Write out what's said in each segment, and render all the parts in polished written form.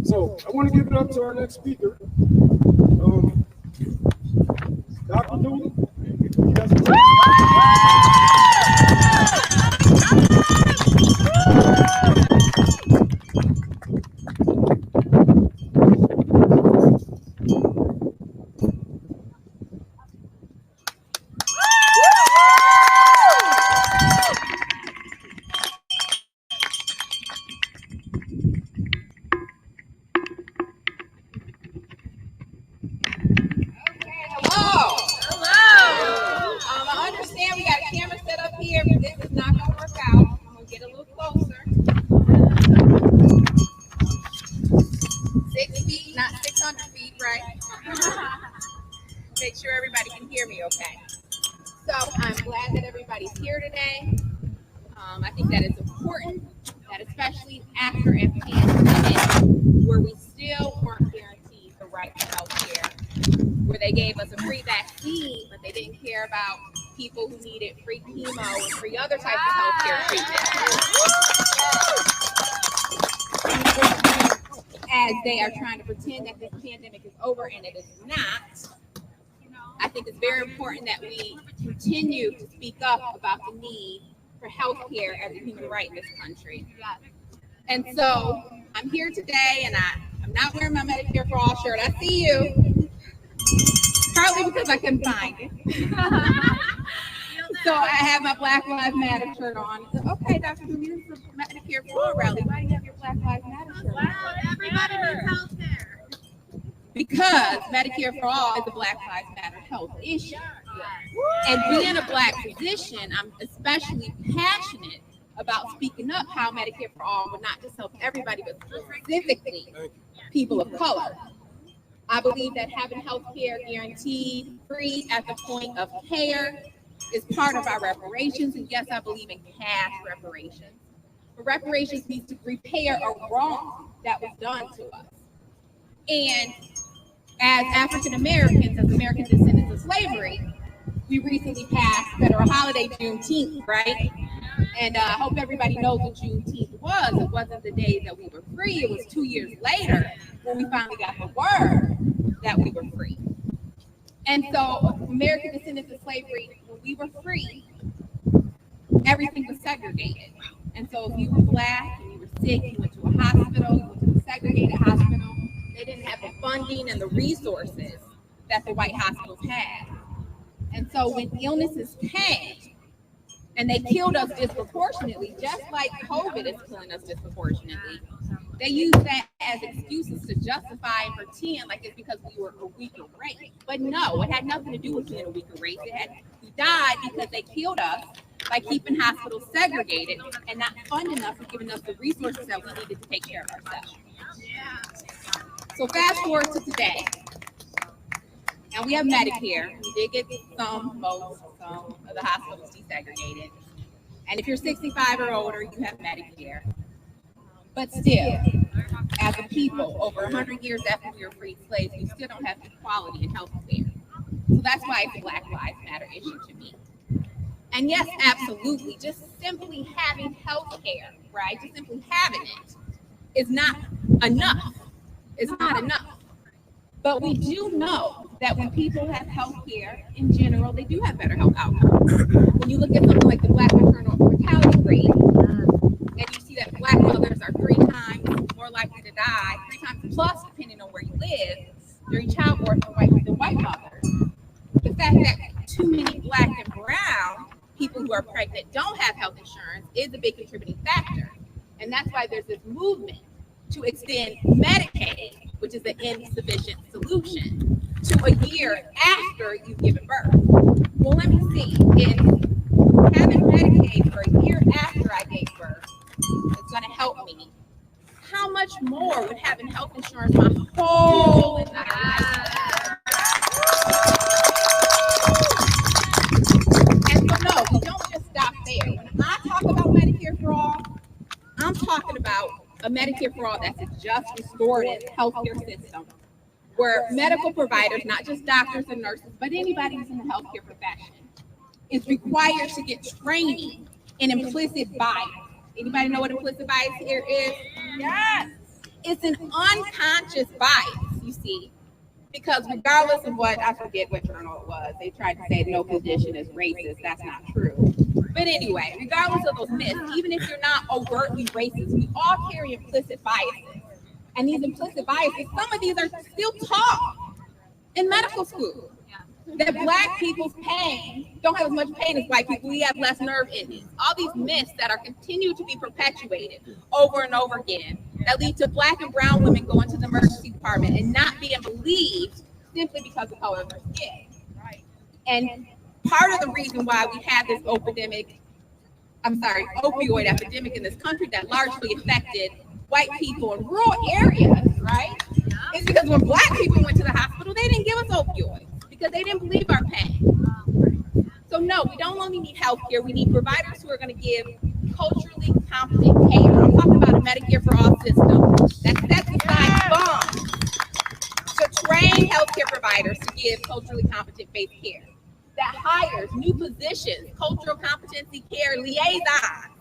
So I want to give it up to our next speaker, Dr. Dooley. I understand we got a camera set up here, but this is not going to work out. I'm going to get a little closer. 6 feet, not 600 feet, right? Make sure everybody can hear me okay. So I'm glad that everybody's here today. I think that it's important that especially after a pandemic where we still weren't guaranteed the right to health care, where they gave us a free vaccine, but they didn't care about people who needed free chemo and free other types of healthcare treatment. As they are trying to pretend that this pandemic is over and it is not, I think it's very important that we continue to speak up about the need for healthcare as a human right in this country. And so I'm here today and I'm not wearing my Medicare for All shirt. I see you. Partly because I couldn't find it. So I have my Black Lives Matter shirt on. Okay, Dr. Dooley, this is a Medicare for All rally. Why do you have your Black Lives Matter shirt on? Everybody needs health care. Because Medicare for All is a Black Lives Matter health issue. And being a Black physician, I'm especially passionate about speaking up how Medicare for All would not just help everybody, but specifically people of color. I believe that having health care guaranteed, free at the point of care is part of our reparations. And yes, I believe in cash reparations. But reparations needs to repair a wrong that was done to us. And as African Americans, as American descendants of slavery, we recently passed federal holiday Juneteenth, right? And I hope everybody knows what Juneteenth was. It wasn't the day that we were free. It was 2 years later when we finally got the word that we were free. And so American descendants of slavery, when we were free, everything was segregated. And so if you were Black and you were sick, you went to a hospital, you went to a segregated hospital, they didn't have the funding and the resources that the white hospitals had. And so when illnesses came and they killed us disproportionately, just like COVID is killing us disproportionately, they use that as excuses to justify and pretend like it's because we were a weaker race. But no, it had nothing to do with being a weaker race. We died because they killed us by keeping hospitals segregated and not funding us and giving us the resources that we needed to take care of ourselves. So fast forward to today. And we have Medicare. We did get some of the hospitals desegregated. And if you're 65 or older, you have Medicare. But still, as a people, over 100 years after we were freed slaves, we still don't have equality in health care. So that's why it's a Black Lives Matter issue to me. And yes, absolutely, just simply having health care, right? Just simply having it is not enough. It's not enough. But we do know that when people have health care in general, they do have better health outcomes. When you look at something like the Black maternal mortality rate, and you see that Black mothers are 3 times more likely to die, 3 times plus, depending on where you live, during childbirth than white mothers. The fact that too many Black and brown people who are pregnant don't have health insurance is a big contributing factor. And that's why there's this movement to extend Medicaid, which is an insufficient solution, to a year after you've given birth. Well, let me see. If having Medicaid for a year after I gave birth is going to help me, how much more would having health insurance my whole entire life? And so, no, we don't just stop there. When I talk about Medicare for All, I'm talking about a Medicare for All that's a just restorative healthcare system where medical providers, not just doctors and nurses, but anybody who's in the healthcare profession, is required to get training in implicit bias. Anybody know what implicit bias here is? Yes. it's an unconscious bias, you see, because regardless of what, I forget what journal it was, they tried to say no condition is racist. That's not true. But anyway, regardless of those myths, even if you're not overtly racist, we all carry implicit biases. And these implicit biases, some of these are still taught in medical school. That Black people's pain don't have as much pain as white people. We have less nerve endings. All these myths that are continued to be perpetuated over and over again that lead to Black and brown women going to the emergency department and not being believed simply because of the color of their skin. And part of the reason why we have this opioid epidemic in this country that largely affected white people in rural areas, right? Is because when Black people went to the hospital, they didn't give us opioids because they didn't believe our pain. So no, we don't only need healthcare, we need providers who are going to give culturally competent care. I'm talking about a Medicare for All system that sets aside funds to train healthcare providers to give culturally competent based care, that hires new positions, cultural competency care liaisons,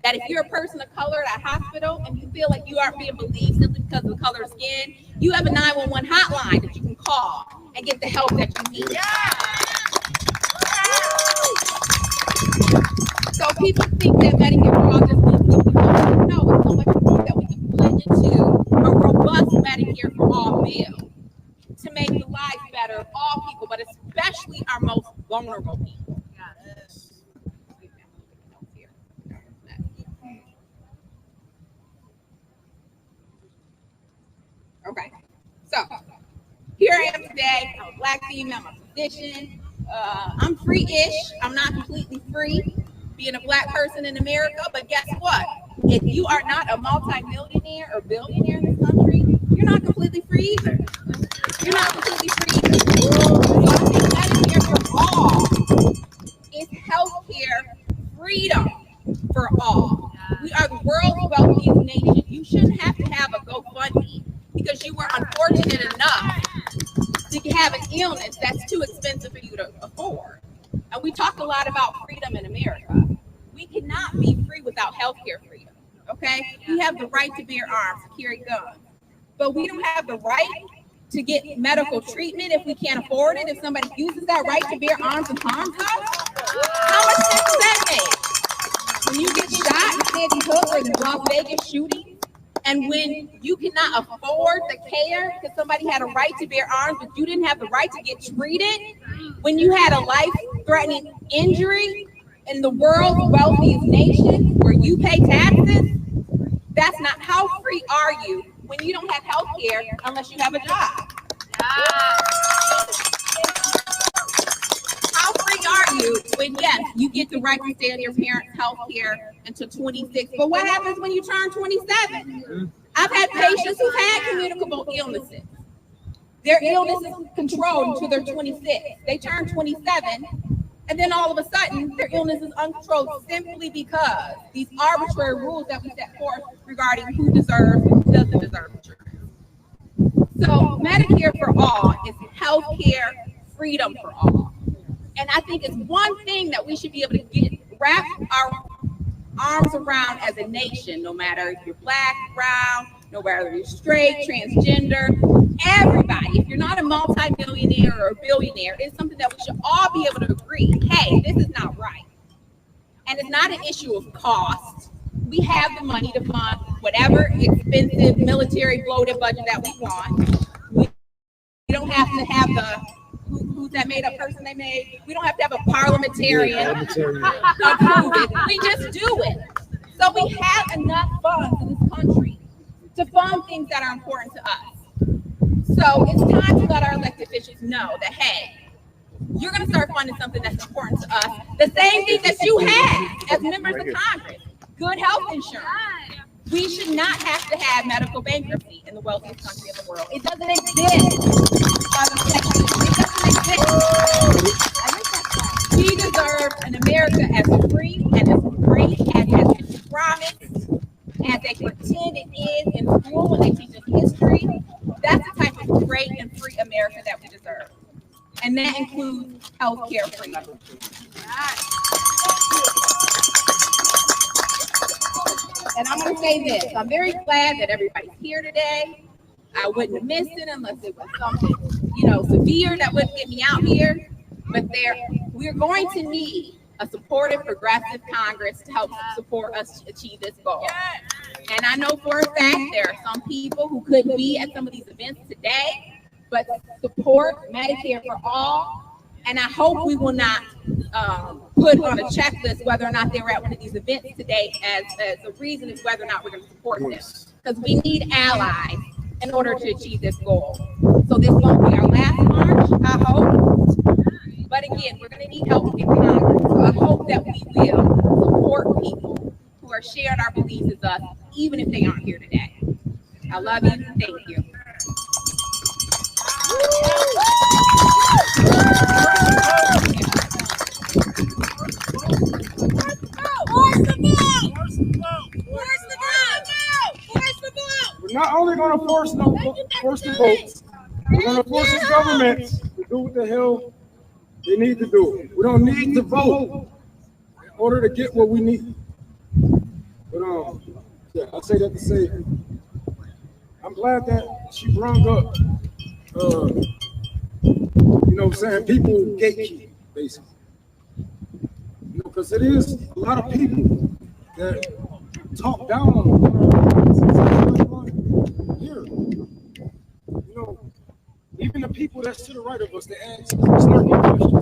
that if you're a person of color at a hospital and you feel like you aren't being believed simply because of the color of skin, you have a 911 hotline that you can call and get the help that you need. So people think that Medicare for All just means people. No, it's so much more that we can blend into a robust Medicare for All bill to make the lives better of all people, but especially our most vulnerable people. Okay, so here I am today. I'm a Black female, I'm a physician. I'm free-ish. I'm not completely free being a Black person in America, but guess what? If you are not a multi-millionaire or billionaire in this country, you're not completely free either. You're not completely free either. So I think Medicare for All is healthcare freedom for all. We are the world's wealthiest nation. You shouldn't have to have a GoFundMe because you were unfortunate enough to have an illness that's too expensive for you to afford. And we talk a lot about freedom in America. We cannot be free without healthcare freedom, okay? We have the right to bear arms, to carry guns, but we don't have the right to get medical treatment if we can't afford it. If somebody uses that right to bear arms and harms us, how much sense does that make? When you get shot in Sandy Hook or the Las Vegas shooting, and when you cannot afford the care because somebody had a right to bear arms, but you didn't have the right to get treated, when you had a life-threatening injury in the world's wealthiest nation where you pay taxes, that's not, how free are you when you don't have health care unless you have a job? How free are you when, yes, you get the right to stay on your parents' health care until 26, but what happens when you turn 27? I've had patients who've had communicable illnesses. Their illness is controlled until they're 26. They turn 27, and then all of a sudden, their illness is uncontrolled simply because these arbitrary rules that we set forth regarding who deserves and who doesn't deserve insurance. So Medicare for All is healthcare freedom for all. And I think it's one thing that we should be able to wrap our arms around as a nation, no matter if you're Black, brown, no matter if you're straight, transgender, everybody. If you're not a multi-millionaire or a billionaire, it's something that we should all be able to agree, hey, this is not right. And it's not an issue of cost. We have the money to fund whatever expensive military bloated budget that we want. We don't have to have the, who's that made up person they made? We don't have to have a parliamentarian approve it. We just do it. So we have enough funds in this country to fund things that are important to us. So it's time to let our elected officials know that, hey, you're going to start funding something that's important to us. The same thing that you have as members of Congress, good health insurance. We should not have to have medical bankruptcy in the wealthiest country in the world. It doesn't exist. We deserve an America as free and as great as has been promised, as they pretend it is in school when they teach us history. That's the type of great and free America that we deserve. And that includes healthcare freedom. And I'm going to say this. I'm very glad that everybody's here today. I wouldn't have missed it unless it was something, severe that wouldn't get me out here. But we're going to need a supportive, progressive Congress to help support us achieve this goal. And I know for a fact there are some people who couldn't be at some of these events today, but support Medicare for all. And I hope we will not put on a checklist whether or not they were at one of these events today as a reason as whether or not we're going to support this. Because we need allies in order to achieve this goal. So this won't be our last march, I hope. But again, we're going to need help in Congress. So I hope that we will support people who are sharing our beliefs as us, even if they aren't here today. I love you. Thank you. We're not only going to force the votes, we're going to force the government to do what the hell they need to do. We don't need to vote in order to get what we need. But yeah, I'll say that to say, I'm glad that she brought up, saying people gatekeep, basically. Because it is a lot of people that talk down on here. Even the people that to the right of us, they ask snarky questions.